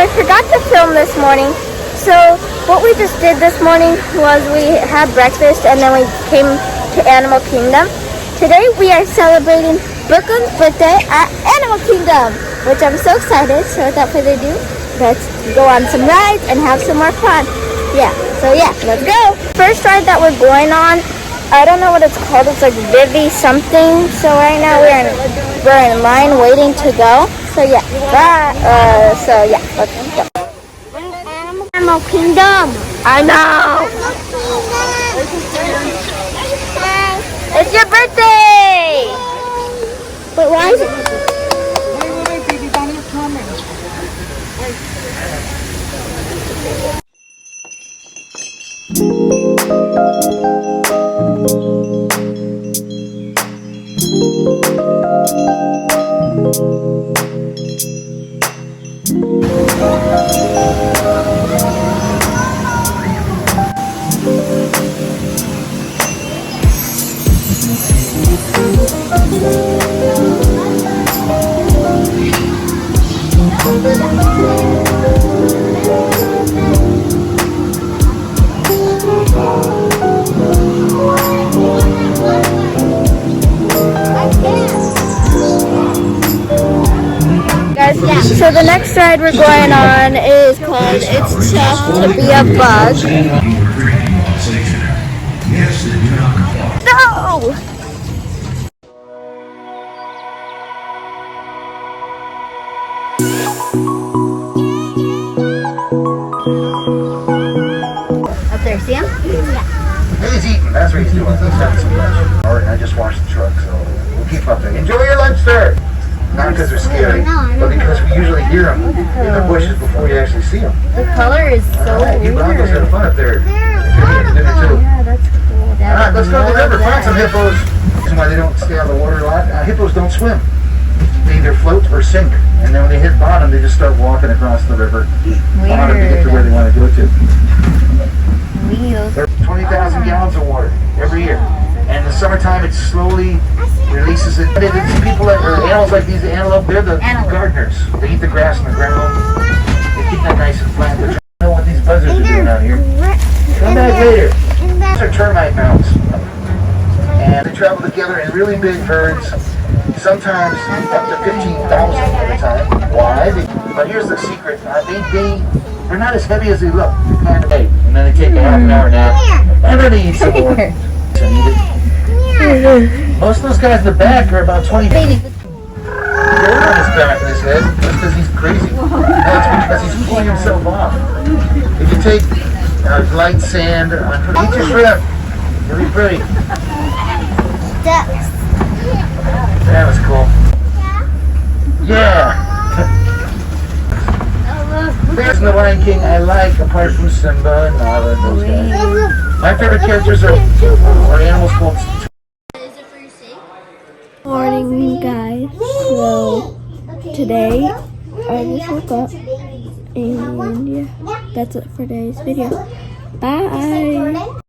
I forgot to film this morning. So what we just did this morning was we had breakfast and then we came to Animal Kingdom. Today we are celebrating Brooklyn's birthday at Animal Kingdom, which I'm so excited. So without further ado, let's go on some rides and have some more fun. So let's go. First ride that we're going on, I don't know what it's called. It's like Vivi something. So right now we're in line waiting to go. So let's go. Animal Kingdom. I know. It's your birthday. Wait, why is it? Wait, baby, Donnie's coming. So the next ride we're going on is called It's Tough to Be a Bug. No! Up there, see him? Yeah. He's eating, that's what he's doing. He's having some lunch. Alright, I just washed the truck, so we'll keep up there. Enjoy your lunch, sir! Not because they're scary, but because we usually hear them in the bushes before you actually see them. The color is so weird. You Broncos had fun up there. Yeah, that's cool. Alright, let's go to the river. Find some hippos. Reason why they don't stay out of the water a lot. Hippos don't swim. They either float or sink. And then when they hit bottom, they just start walking across the river bottom to get to where they want to go to. There's 20,000 gallons of water every year. And in the summertime, it slowly releases it. It's people that are animals like these antelope, they're the gardeners. They eat the grass on the ground. They keep that nice and flat. But you know what these buzzards are doing out here. Come back later. These are termite mounds. And they travel together in really big herds, sometimes up to 15,000 at a time. Why? But here's the secret. They're not as heavy as they look. They kind of big. And then they take a half an hour nap. And then they eat some more. Most of those guys in the back are about 20 feet. They're on his back and his head just because he's crazy. That's because he's pulling himself off. If you take light sand, eat your shrimp. You'll be pretty. Ducks. That was cool. Yeah. There's the Lion King I like, apart from Simba and Nala and those guys. My favorite characters are animals called. Morning, guys. So today I just woke up and that's it for today's video. Bye.